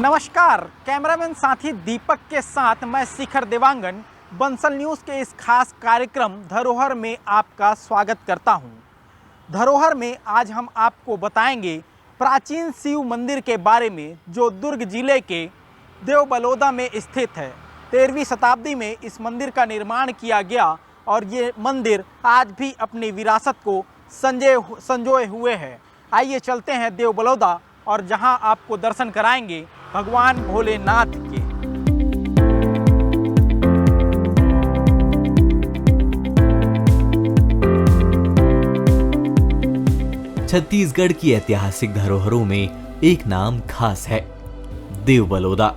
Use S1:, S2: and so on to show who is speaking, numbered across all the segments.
S1: नमस्कार, कैमरामैन साथी दीपक के साथ मैं शिखर देवांगन बंसल न्यूज़ के इस खास कार्यक्रम धरोहर में आपका स्वागत करता हूं। धरोहर में आज हम आपको बताएंगे प्राचीन शिव मंदिर के बारे में जो दुर्ग जिले के देवबलौदा में स्थित है। 13वीं शताब्दी में इस मंदिर का निर्माण किया गया और ये मंदिर आज भी अपनी विरासत को संजोए हुए है। आइए चलते हैं देवबलौदा और जहां आपको दर्शन कराएंगे भगवान भोलेनाथ के।
S2: छत्तीसगढ़ की ऐतिहासिक धरोहरों में एक नाम खास है, देवबलौदा।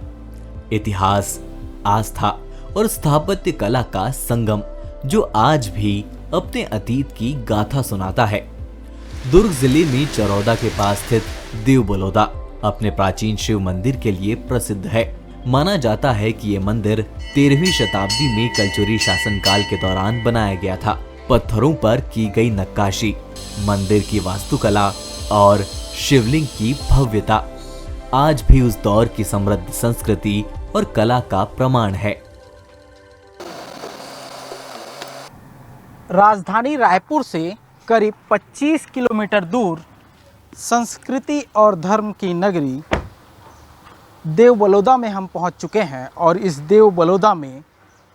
S2: इतिहास, आस्था और स्थापत्य कला का संगम जो आज भी अपने अतीत की गाथा सुनाता है। दुर्ग जिले में चरौदा के पास स्थित देवबलौदा अपने प्राचीन शिव मंदिर के लिए प्रसिद्ध है। माना जाता है कि ये मंदिर 13वीं शताब्दी में कलचुरी शासनकाल के दौरान बनाया गया था। पत्थरों पर की गई नक्काशी, मंदिर की वास्तुकला और शिवलिंग की भव्यता आज भी उस दौर की समृद्ध संस्कृति और कला का प्रमाण है।
S1: राजधानी रायपुर से करीब 25 किलोमीटर दूर संस्कृति और धर्म की नगरी देवबलौदा में हम पहुंच चुके हैं और इस देवबलौदा में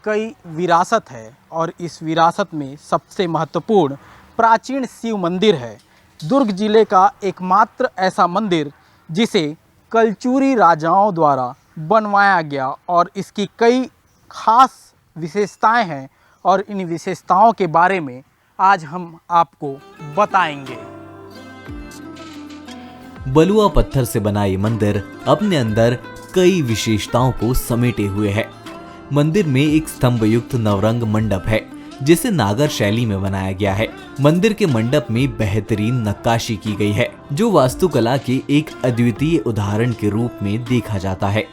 S1: कई विरासत है और इस विरासत में सबसे महत्वपूर्ण प्राचीन शिव मंदिर है। दुर्ग जिले का एकमात्र ऐसा मंदिर जिसे कलचुरी राजाओं द्वारा बनवाया गया और इसकी कई खास विशेषताएं हैं और इन विशेषताओं के बारे में आज हम आपको बताएंगे।
S2: बलुआ पत्थर से बना ये मंदिर अपने अंदर कई विशेषताओं को समेटे हुए है। मंदिर में एक स्तंभ युक्त नवरंग मंडप है जिसे नागर शैली में बनाया गया है। मंदिर के मंडप में बेहतरीन नक्काशी की गई है जो वास्तुकला के एक अद्वितीय उदाहरण के रूप में देखा जाता है।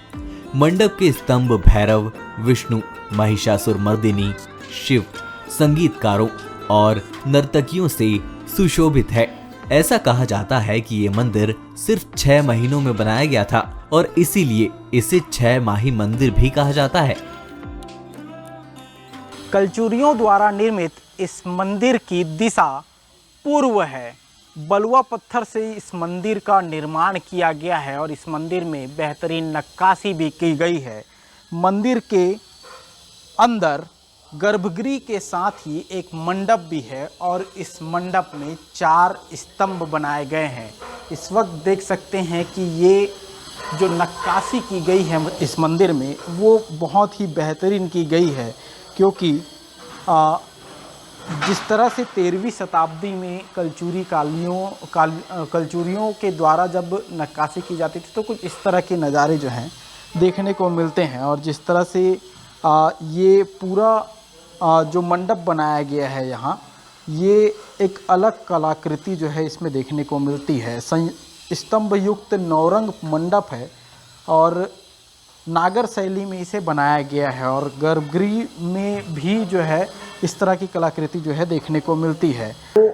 S2: मंडप के स्तंभ भैरव, विष्णु, महिषासुरमर्दिनी, शिव, संगीतकारों और नर्तकियों से सुशोभित है। ऐसा कहा जाता है कि ये मंदिर सिर्फ 6 महीनों में बनाया गया था और इसीलिए इसे 6 माही मंदिर भी कहा जाता है।
S1: कलचुरियों द्वारा निर्मित इस मंदिर की दिशा पूर्व है। बलुआ पत्थर से इस मंदिर का निर्माण किया गया है और इस मंदिर में बेहतरीन नक्काशी भी की गई है। मंदिर के अंदर गर्भगृह के साथ ही एक मंडप भी है और इस मंडप में 4 स्तंभ बनाए गए हैं। इस वक्त देख सकते हैं कि ये जो नक्काशी की गई है इस मंदिर में वो बहुत ही बेहतरीन की गई है, क्योंकि जिस तरह से 13वीं शताब्दी में कलचुरियों के द्वारा जब नक्काशी की जाती थी तो कुछ इस तरह के नज़ारे जो हैं देखने को मिलते हैं। और जिस तरह से ये पूरा जो मंडप बनाया गया है यहाँ, ये एक अलग कलाकृति जो है इसमें देखने को मिलती है। स्तंभ युक्त नौरंग मंडप है और नागर शैली में इसे बनाया गया है और गर्भगृह में भी जो है इस तरह की कलाकृति जो है देखने को मिलती है। तो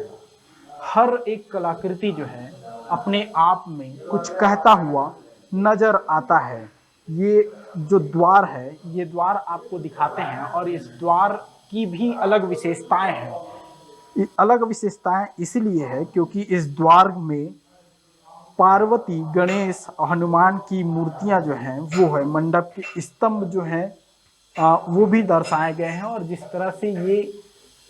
S1: हर एक कलाकृति जो है अपने आप में कुछ कहता हुआ नज़र आता है। ये जो द्वार है, ये द्वार आपको दिखाते हैं और इस द्वार की भी अलग विशेषताएं हैं। अलग विशेषताएं इसलिए है क्योंकि इस द्वार में पार्वती, गणेश, हनुमान की मूर्तियां जो हैं वो है। मंडप के स्तंभ जो हैं वो भी दर्शाए गए हैं और जिस तरह से ये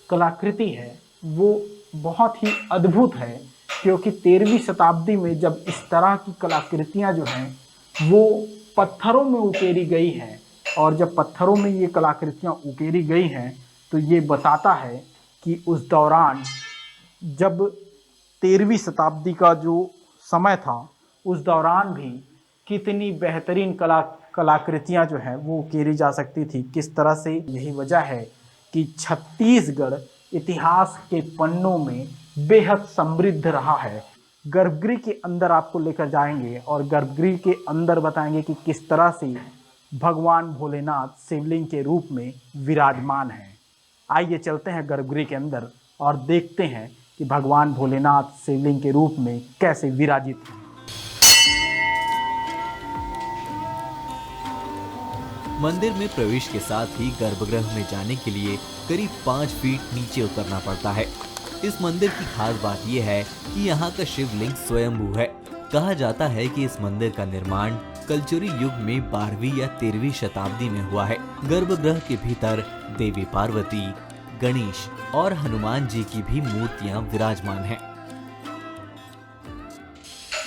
S1: कलाकृति है वो बहुत ही अद्भुत है, क्योंकि 13वीं शताब्दी में जब इस तरह की कलाकृतियां जो हैं वो पत्थरों में उकेरी गई हैं और जब पत्थरों में ये कलाकृतियां उकेरी गई हैं तो ये बताता है कि उस दौरान जब 13वीं शताब्दी का जो समय था उस दौरान भी कितनी बेहतरीन कलाकृतियां जो हैं वो उकेरी जा सकती थी, किस तरह से। यही वजह है कि छत्तीसगढ़ इतिहास के पन्नों में बेहद समृद्ध रहा है। गर्भगृह के अंदर आपको लेकर जाएंगे और गर्भगृह के अंदर बताएंगे कि किस तरह से भगवान भोलेनाथ शिवलिंग के रूप में विराजमान हैं। आइए चलते हैं गर्भगृह के अंदर और देखते हैं कि भगवान भोलेनाथ शिवलिंग के रूप में कैसे विराजित हैं।
S2: मंदिर में प्रवेश के साथ ही गर्भगृह में जाने के लिए करीब 5 फीट नीचे उतरना पड़ता है। इस मंदिर की खास बात यह है कि यहाँ का शिवलिंग स्वयंभू है। कहा जाता है कि इस मंदिर का निर्माण कलचुरी युग में 12वीं या 13वीं शताब्दी में हुआ है। गर्भगृह के भीतर देवी पार्वती, गणेश और हनुमान जी की भी मूर्तियां विराजमान हैं।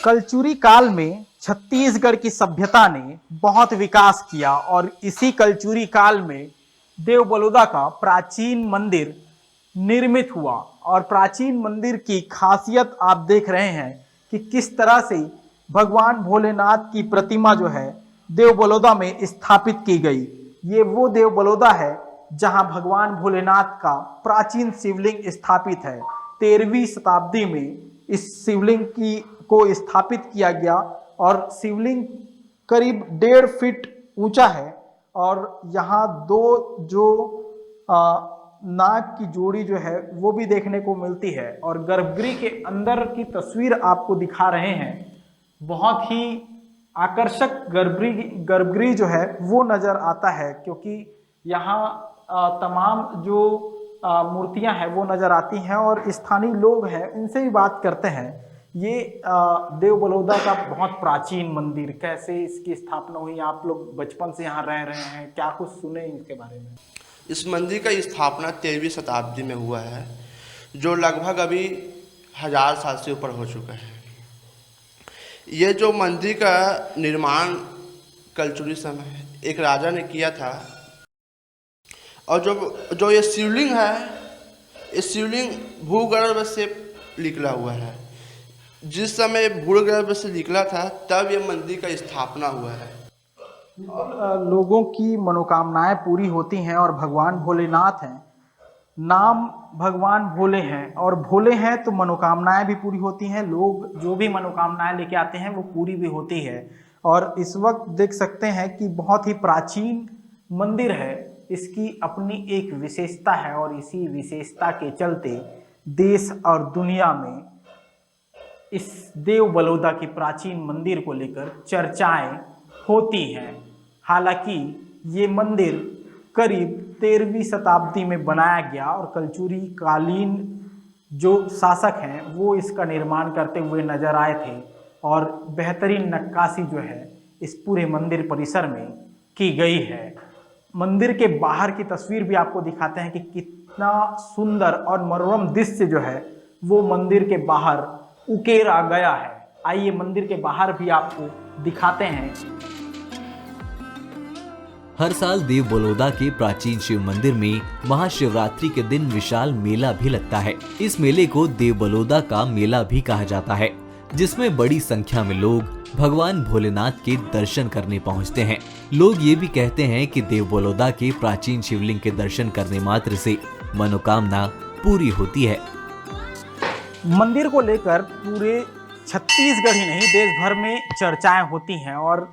S1: कलचुरी काल में छत्तीसगढ़ की सभ्यता ने बहुत विकास किया और इसी कलचुरी काल में देव बलौदा का प्राचीन मंदिर निर्मित हुआ। और प्राचीन मंदिर की खासियत आप देख रहे हैं कि किस तरह से भगवान भोलेनाथ की प्रतिमा जो है देव बलौदा में स्थापित की गई। ये वो देव बलौदा है जहां भगवान भोलेनाथ का प्राचीन शिवलिंग स्थापित है। 13वीं शताब्दी में इस शिवलिंग को स्थापित किया गया और शिवलिंग करीब 1.5 फीट ऊंचा है। और यहाँ 2 जो नाग की जोड़ी जो है वो भी देखने को मिलती है। और गर्भगृह के अंदर की तस्वीर आपको दिखा रहे हैं। बहुत ही आकर्षक गर्भगृह जो है वो नज़र आता है, क्योंकि यहाँ तमाम जो मूर्तियां हैं वो नज़र आती हैं। और स्थानीय लोग हैं उनसे भी बात करते हैं। ये देव बलौदा का बहुत प्राचीन मंदिर, कैसे इसकी स्थापना हुई, आप लोग बचपन से यहाँ रह रहे हैं, क्या कुछ सुने इसके बारे में?
S3: इस मंदिर का स्थापना 13वीं शताब्दी में हुआ है, जो लगभग अभी 1000 साल से ऊपर हो चुका है। ये जो मंदिर का निर्माण कलचुरी समय एक राजा ने किया था। और जो ये शिवलिंग है, इस शिवलिंग भूगर्भ से निकला हुआ है। जिस समय भूगर्भ से निकला था तब ये मंदिर का स्थापना हुआ है।
S1: लोगों की मनोकामनाएं पूरी होती हैं और भगवान भोलेनाथ हैं, नाम भगवान भोले हैं और भोले हैं तो मनोकामनाएं भी पूरी होती हैं। लोग जो भी मनोकामनाएं लेके आते हैं वो पूरी भी होती है। और इस वक्त देख सकते हैं कि बहुत ही प्राचीन मंदिर है, इसकी अपनी एक विशेषता है और इसी विशेषता के चलते देश और दुनिया में इस देव बलौदा की प्राचीन मंदिर को लेकर चर्चाएं होती हैं। हालांकि ये मंदिर करीब 13वीं शताब्दी में बनाया गया और कलचुरी कालीन जो शासक हैं वो इसका निर्माण करते हुए नजर आए थे। और बेहतरीन नक्काशी जो है इस पूरे मंदिर परिसर में की गई है। मंदिर के बाहर की तस्वीर भी आपको दिखाते हैं कि कितना सुंदर और मनोरम दृश्य जो है वो मंदिर के बाहर उकेरा गया है। आइए मंदिर के बाहर भी आपको दिखाते हैं।
S2: हर साल देव बलौदा के प्राचीन शिव मंदिर में महाशिवरात्रि के दिन विशाल मेला भी लगता है। इस मेले को देव बलौदा का मेला भी कहा जाता है, जिसमें बड़ी संख्या में लोग भगवान भोलेनाथ के दर्शन करने पहुंचते हैं। लोग ये भी कहते हैं कि देव बलौदा के प्राचीन शिवलिंग के दर्शन करने मात्र से मनोकामना पूरी होती है।
S1: मंदिर को लेकर पूरे छत्तीसगढ़ ही नहीं देश भर में चर्चाएं होती हैं। और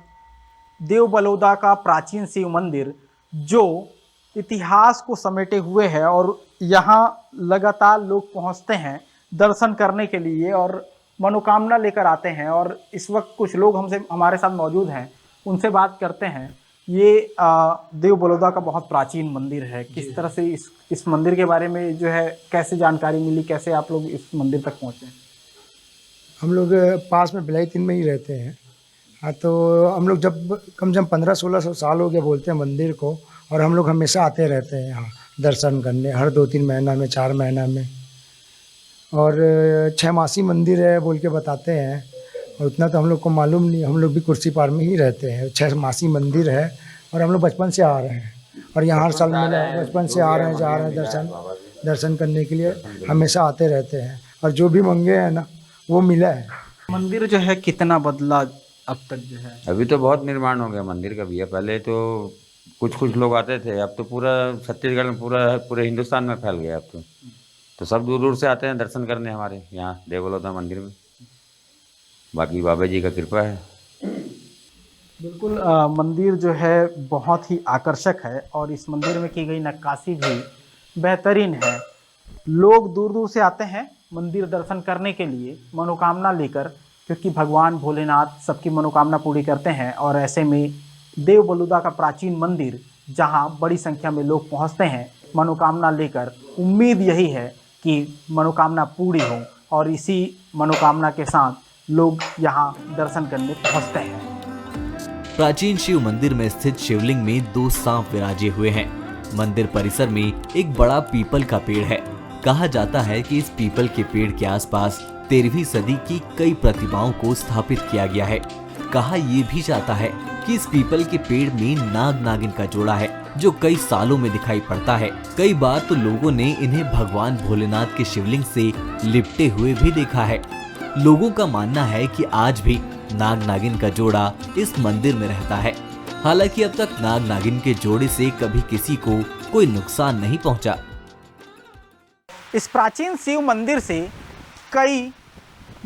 S1: देव बलौदा का प्राचीन शिव मंदिर जो इतिहास को समेटे हुए है और यहाँ लगातार लोग पहुँचते हैं दर्शन करने के लिए और मनोकामना लेकर आते हैं। और इस वक्त कुछ लोग हमारे साथ मौजूद हैं, उनसे बात करते हैं। ये देव बलौदा का बहुत प्राचीन मंदिर है, किस तरह से इस मंदिर के बारे में जो है कैसे जानकारी मिली, कैसे आप लोग इस मंदिर तक पहुँचे?
S4: हम लोग पास में भिलाई 3 में ही रहते हैं। हाँ, तो हम लोग जब कम से कम 1500-1600 साल हो गया बोलते हैं मंदिर को। और हम लोग हमेशा आते रहते हैं यहाँ दर्शन करने, हर 2-3 महीना में, 4 महीना में। और 6 मासी मंदिर है बोल के बताते हैं, और उतना तो हम लोग को मालूम नहीं। हम लोग भी कुर्सी पार में ही रहते हैं। 6 मासी मंदिर है और हम लोग बचपन से आ रहे हैं और यहाँ हर साल में बचपन से आ रहे हैं, जा रहे हैं दर्शन करने के लिए, हमेशा आते रहते हैं। और जो भी मंगे हैं ना वो मिला है।
S1: मंदिर जो है कितना बदला अब तक जो है?
S5: अभी तो बहुत निर्माण हो गया मंदिर का भैया। पहले तो कुछ लोग आते थे, अब तो पूरा छत्तीसगढ़ में, पूरे हिंदुस्तान में फैल गया। अब तो सब दूर दूर से आते हैं दर्शन करने हमारे यहाँ देव बलौदा मंदिर में। बाकी बाबा जी का कृपा है।
S1: बिल्कुल, मंदिर जो है बहुत ही आकर्षक है और इस मंदिर में की गई नक्काशी भी बेहतरीन है। लोग दूर दूर से आते हैं मंदिर दर्शन करने के लिए मनोकामना लेकर, क्योंकि भगवान भोलेनाथ सबकी मनोकामना पूरी करते हैं। और ऐसे में देव बलुदा का प्राचीन मंदिर, जहां बड़ी संख्या में लोग पहुंचते हैं मनोकामना लेकर। उम्मीद यही है कि मनोकामना पूरी हो और इसी मनोकामना के साथ लोग यहां दर्शन करने पहुंचते हैं।
S2: प्राचीन शिव मंदिर में स्थित शिवलिंग में 2 सांप विराजे हुए हैं। मंदिर परिसर में एक बड़ा पीपल का पेड़ है। कहा जाता है कि इस पीपल के पेड़ के आसपास 13वीं सदी की कई प्रतिमाओं को स्थापित किया गया है। कहा यह भी जाता है कि इस पीपल के पेड़ में नाग नागिन का जोड़ा है, जो कई सालों में दिखाई पड़ता है। कई बार तो लोगों ने इन्हें भगवान भोलेनाथ के शिवलिंग से लिपटे हुए भी देखा है। लोगों का मानना है कि आज भी नाग नागिन का जोड़ा इस मंदिर में रहता है। हालांकि अब तक नाग नागिन के जोड़े से कभी किसी को कोई नुकसान नहीं पहुंचा।
S1: इस प्राचीन शिव मंदिर से कई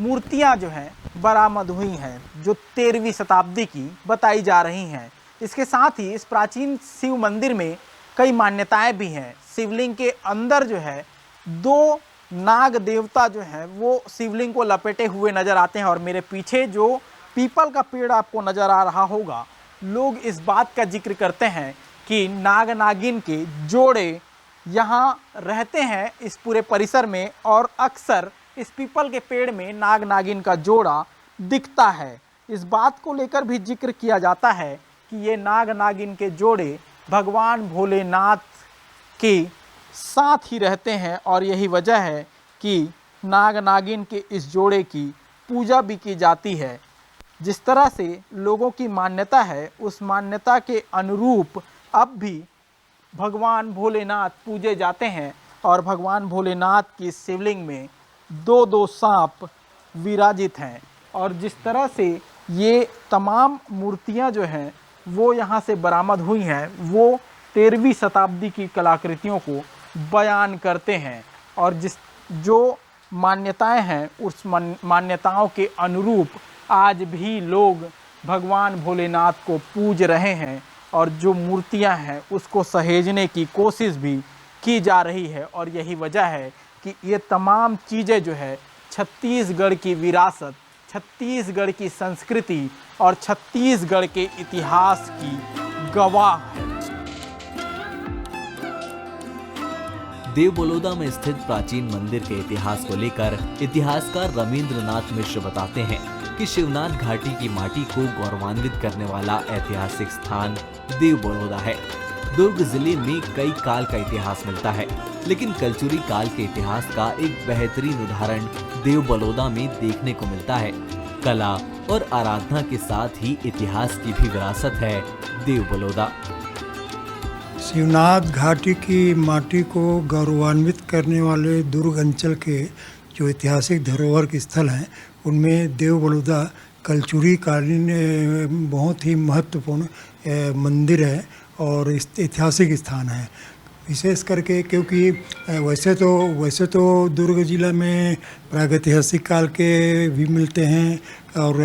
S1: मूर्तियां जो हैं बरामद हुई हैं, जो 13वीं शताब्दी की बताई जा रही हैं। इसके साथ ही इस प्राचीन शिव मंदिर में कई मान्यताएं भी हैं। शिवलिंग के अंदर जो है 2 नाग देवता जो हैं वो शिवलिंग को लपेटे हुए नज़र आते हैं। और मेरे पीछे जो पीपल का पेड़ आपको नज़र आ रहा होगा, लोग इस बात का जिक्र करते हैं कि नाग नागिन के जोड़े यहाँ रहते हैं इस पूरे परिसर में, और अक्सर इस पीपल के पेड़ में नाग नागिन का जोड़ा दिखता है। इस बात को लेकर भी जिक्र किया जाता है कि ये नाग नागिन के जोड़े भगवान भोलेनाथ के साथ ही रहते हैं, और यही वजह है कि नाग नागिन के इस जोड़े की पूजा भी की जाती है। जिस तरह से लोगों की मान्यता है, उस मान्यता के अनुरूप अब भी भगवान भोलेनाथ पूजे जाते हैं, और भगवान भोलेनाथ की शिवलिंग में 2 सांप विराजित हैं। और जिस तरह से ये तमाम मूर्तियां जो हैं वो यहाँ से बरामद हुई हैं, वो 13वीं शताब्दी की कलाकृतियों को बयान करते हैं। और जो मान्यताएं हैं, उस मान्यताओं के अनुरूप आज भी लोग भगवान भोलेनाथ को पूज रहे हैं, और जो मूर्तियां हैं उसको सहेजने की कोशिश भी की जा रही है। और यही वजह है कि ये तमाम चीज़ें जो है छत्तीसगढ़ की विरासत, छत्तीसगढ़ की संस्कृति और छत्तीसगढ़ के इतिहास की गवाह है।
S2: देव बलौदा में स्थित प्राचीन मंदिर के इतिहास को लेकर इतिहासकार रविंद्रनाथ मिश्र बताते हैं कि शिवनाथ घाटी की माटी को गौरवान्वित करने वाला ऐतिहासिक स्थान देव बलौदा है। दुर्ग जिले में कई काल का इतिहास मिलता है, लेकिन कलचुरी काल के इतिहास का एक बेहतरीन उदाहरण देव बलौदा में देखने को मिलता है। कला और आराधना के साथ ही इतिहास की भी विरासत है देव बलौदा।
S6: शिवनाथ घाटी की माटी को गौरवान्वित करने वाले दुर्ग अंचल के जो ऐतिहासिक धरोहर के स्थल हैं, उनमें देव बलौदा कलचुरी कालीन बहुत ही महत्वपूर्ण मंदिर है और ऐतिहासिक स्थान है। विशेष करके क्योंकि वैसे तो दुर्ग जिला में प्रागैतिहासिक काल के भी मिलते हैं, और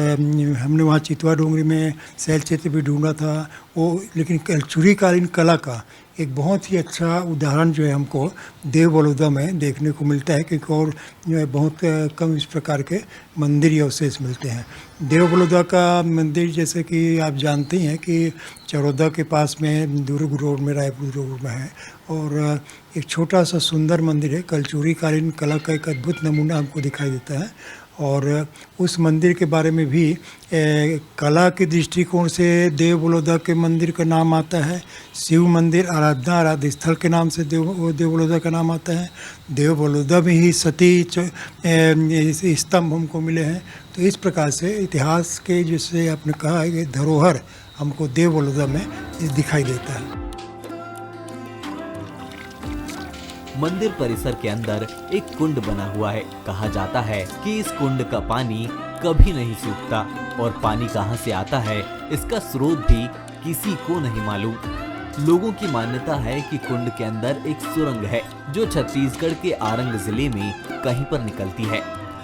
S6: हमने वहाँ चितवा डोंगरी में शैल क्षेत्र भी ढूंढा था वो, लेकिन कलचुरी कालीन कला का एक बहुत ही अच्छा उदाहरण जो है हमको देव बलौदा में देखने को मिलता है, क्योंकि और जो है बहुत कम इस प्रकार के मंदिर या अवशेष मिलते हैं। देव बलौदा का मंदिर जैसे कि आप जानते हैं कि चरौदा के पास में दुर्ग रोड में, रायपुर रोड में है, और एक छोटा सा सुंदर मंदिर है। कलचुरी कालीन कला का एक अद्भुत नमूना हमको दिखाई देता है, और उस मंदिर के बारे में भी कला के दृष्टिकोण से देव बलौदा के मंदिर का नाम आता है। शिव मंदिर आराध्य स्थल के नाम से देव बलौदा का नाम आता है। देव बलौदा में ही सती स्तंभ हमको मिले हैं। तो इस प्रकार से इतिहास के जैसे आपने कहा ये धरोहर हमको देव बलौदा में दिखाई देता है।
S2: मंदिर परिसर के अंदर एक कुंड बना हुआ है। कहा जाता है कि इस कुंड का पानी कभी नहीं सूखता, और पानी कहां से आता है इसका स्रोत भी किसी को नहीं मालूम। लोगों की मान्यता है कि कुंड के अंदर एक सुरंग है जो छत्तीसगढ़ के आरंग जिले में कहीं पर निकलती है।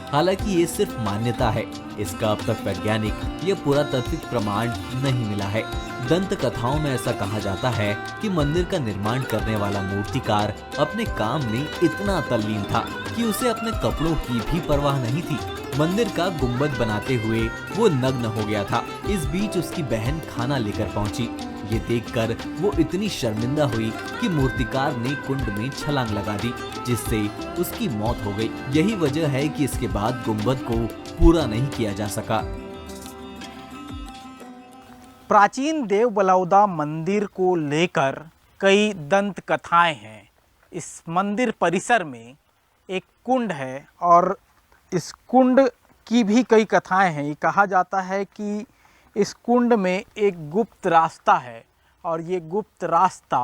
S2: हालांकि ये सिर्फ मान्यता है, इसका अब तक वैज्ञानिक या पुरातात्विक प्रमाण नहीं मिला है। दंत कथाओं में ऐसा कहा जाता है कि मंदिर का निर्माण करने वाला मूर्तिकार अपने काम में इतना तल्लीन था कि उसे अपने कपड़ों की भी परवाह नहीं थी। मंदिर का गुंबद बनाते हुए वो नग्न हो गया था। इस बीच उसकी बहन खाना लेकर पहुंची। ये देखकर वो इतनी शर्मिंदा हुई कि मूर्तिकार ने कुंड में छलांग लगा दी, जिससे उसकी मौत हो गई। यही वजह है कि इसके बाद गुंबद को पूरा नहीं किया जा सका।
S1: प्राचीन देव बलौदा मंदिर को लेकर कई दंत कथाएं हैं। इस मंदिर परिसर में एक कुंड है और इस कुंड की भी कई कथाएं हैं। ये कहा जाता है कि इस कुंड में एक गुप्त रास्ता है और ये गुप्त रास्ता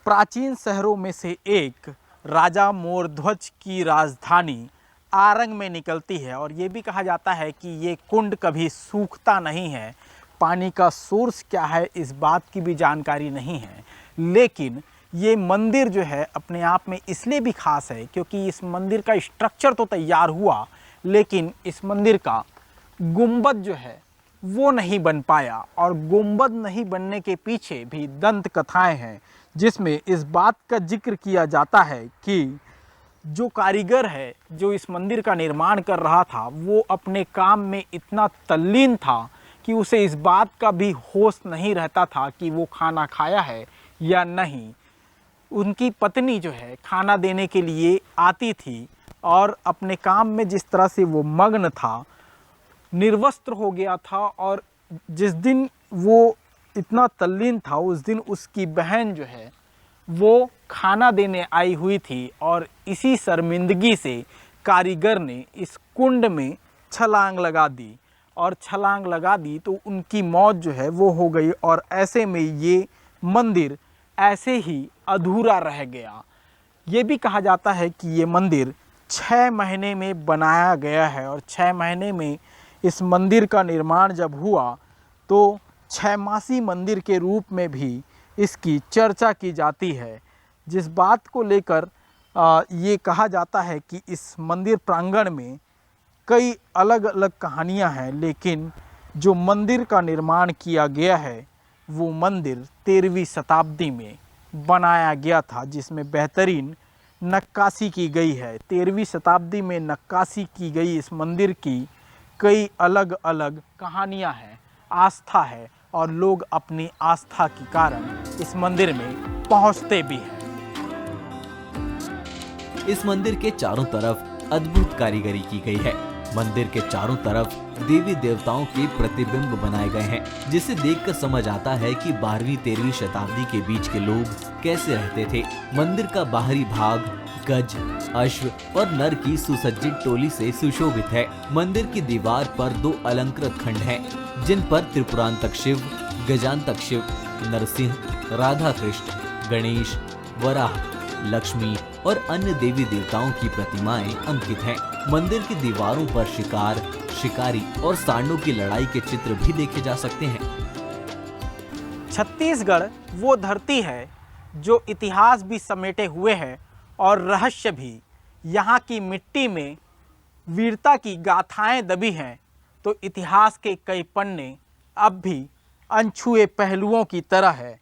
S1: प्राचीन शहरों में से एक राजा मोरध्वज की राजधानी आरंग में निकलती है। और ये भी कहा जाता है कि ये कुंड कभी सूखता नहीं है। पानी का सोर्स क्या है इस बात की भी जानकारी नहीं है, लेकिन ये मंदिर जो है अपने आप में इसलिए भी खास है क्योंकि इस मंदिर का स्ट्रक्चर तो तैयार हुआ, लेकिन इस मंदिर का गुंबद जो है वो नहीं बन पाया। और गुंबद नहीं बनने के पीछे भी दंत कथाएं हैं, जिसमें इस बात का जिक्र किया जाता है कि जो कारीगर है जो इस मंदिर का निर्माण कर रहा था, वो अपने काम में इतना तल्लीन था कि उसे इस बात का भी होश नहीं रहता था कि वो खाना खाया है या नहीं। उनकी पत्नी जो है खाना देने के लिए आती थी और अपने काम में जिस तरह से वो मग्न था, निर्वस्त्र हो गया था। और जिस दिन वो इतना तल्लीन था, उस दिन उसकी बहन जो है वो खाना देने आई हुई थी और इसी शर्मिंदगी से कारीगर ने इस कुंड में छलांग लगा दी। और छलांग लगा दी तो उनकी मौत जो है वो हो गई। और ऐसे में ये मंदिर ऐसे ही अधूरा रह गया। ये भी कहा जाता है कि ये मंदिर 6 महीने में बनाया गया है और 6 महीने में इस मंदिर का निर्माण जब हुआ तो 6 मासी मंदिर के रूप में भी इसकी चर्चा की जाती है। जिस बात को लेकर ये कहा जाता है कि इस मंदिर प्रांगण में कई अलग अलग कहानियां हैं, लेकिन जो मंदिर का निर्माण किया गया है वो मंदिर 13वीं शताब्दी में बनाया गया था, जिसमें बेहतरीन नक्काशी की गई है। 13वीं शताब्दी में नक्काशी की गई इस मंदिर की कई अलग अलग कहानियां हैं, आस्था है और लोग अपनी आस्था के कारण इस मंदिर में पहुंचते भी हैं।
S2: इस मंदिर के चारों तरफ अद्भुत कारीगरी की गई है। मंदिर के चारों तरफ देवी देवताओं के प्रतिबिंब बनाए गए हैं, जिसे देखकर समझ आता है कि 12वीं-13वीं शताब्दी के बीच के लोग कैसे रहते थे। मंदिर का बाहरी भाग गज, अश्व और नर की सुसज्जित टोली से सुशोभित है। मंदिर की दीवार पर 2 अलंकृत खंड हैं, जिन पर त्रिपुरांतक शिव, गजांतक शिव, नरसिंह, राधा कृष्ण, गणेश, वराह, लक्ष्मी और अन्य देवी देवताओं की प्रतिमाएं अंकित हैं। मंदिर की दीवारों पर शिकार, शिकारी और सांडों की लड़ाई के चित्र भी देखे जा सकते हैं।
S1: छत्तीसगढ़ वो धरती है जो इतिहास भी समेटे हुए है और रहस्य भी। यहाँ की मिट्टी में वीरता की गाथाएं दबी हैं, तो इतिहास के कई पन्ने अब भी अनछुए पहलुओं की तरह है।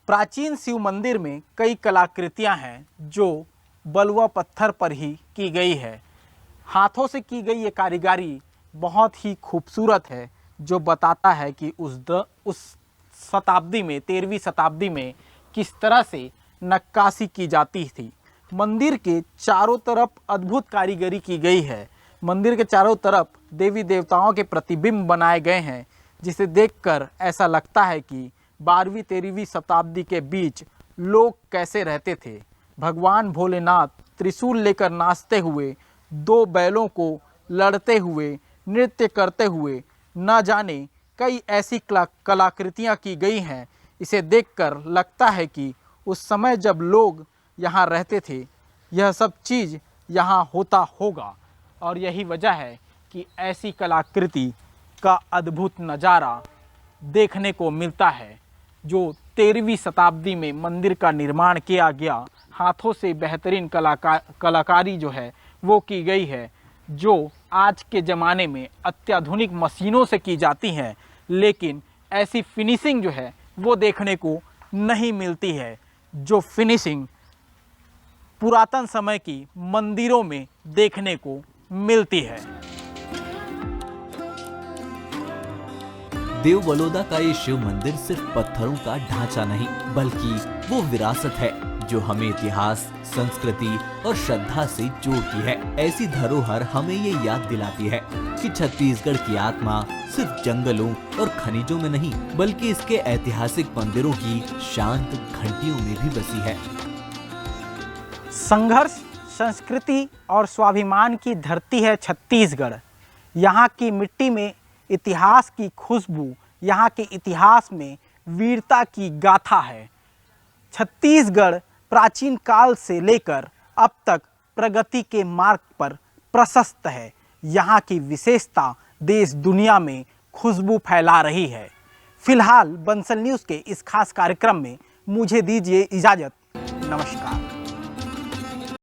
S1: प्राचीन शिव मंदिर में कई कलाकृतियां हैं जो बलुआ पत्थर पर ही की गई है। हाथों से की गई ये कारीगरी बहुत ही खूबसूरत है, जो बताता है कि उस शताब्दी में, 13वीं शताब्दी में किस तरह से नक्काशी की जाती थी। मंदिर के चारों तरफ अद्भुत कारीगरी की गई है। मंदिर के चारों तरफ देवी देवताओं के प्रतिबिंब बनाए गए हैं, जिसे देखकर ऐसा लगता है कि 12वीं-13वीं शताब्दी के बीच लोग कैसे रहते थे। भगवान भोलेनाथ त्रिशूल लेकर नाचते हुए, 2 बैलों को लड़ते हुए, नृत्य करते हुए, न जाने कई ऐसी कलाकृतियाँ की गई हैं। इसे देखकर लगता है कि उस समय जब लोग यहाँ रहते थे, यह सब चीज़ यहाँ होता होगा। और यही वजह है कि ऐसी कलाकृति का अद्भुत नज़ारा देखने को मिलता है। जो 13वीं शताब्दी में मंदिर का निर्माण किया गया, हाथों से बेहतरीन कलाकारी जो है वो की गई है, जो आज के ज़माने में अत्याधुनिक मशीनों से की जाती हैं, लेकिन ऐसी फिनिशिंग जो है वो देखने को नहीं मिलती है, जो फिनिशिंग पुरातन समय की मंदिरों में देखने को मिलती है।
S2: देव बलौदा का ये शिव मंदिर सिर्फ पत्थरों का ढांचा नहीं, बल्कि वो विरासत है जो हमें इतिहास, संस्कृति और श्रद्धा से जोड़ती है। ऐसी धरोहर हमें ये याद दिलाती है कि छत्तीसगढ़ की आत्मा सिर्फ जंगलों और खनिजों में नहीं, बल्कि इसके ऐतिहासिक मंदिरों की शांत घंटियों में भी बसी है।
S1: संघर्ष, संस्कृति और स्वाभिमान की धरती है छत्तीसगढ़। यहाँ की मिट्टी में इतिहास की खुशबू, यहाँ के इतिहास में वीरता की गाथा है। छत्तीसगढ़ प्राचीन काल से लेकर अब तक प्रगति के मार्ग पर प्रशस्त है। यहाँ की विशेषता देश दुनिया में खुशबू फैला रही है। फिलहाल बंसल न्यूज़ के इस खास कार्यक्रम में मुझे दीजिए इजाज़त। नमस्कार।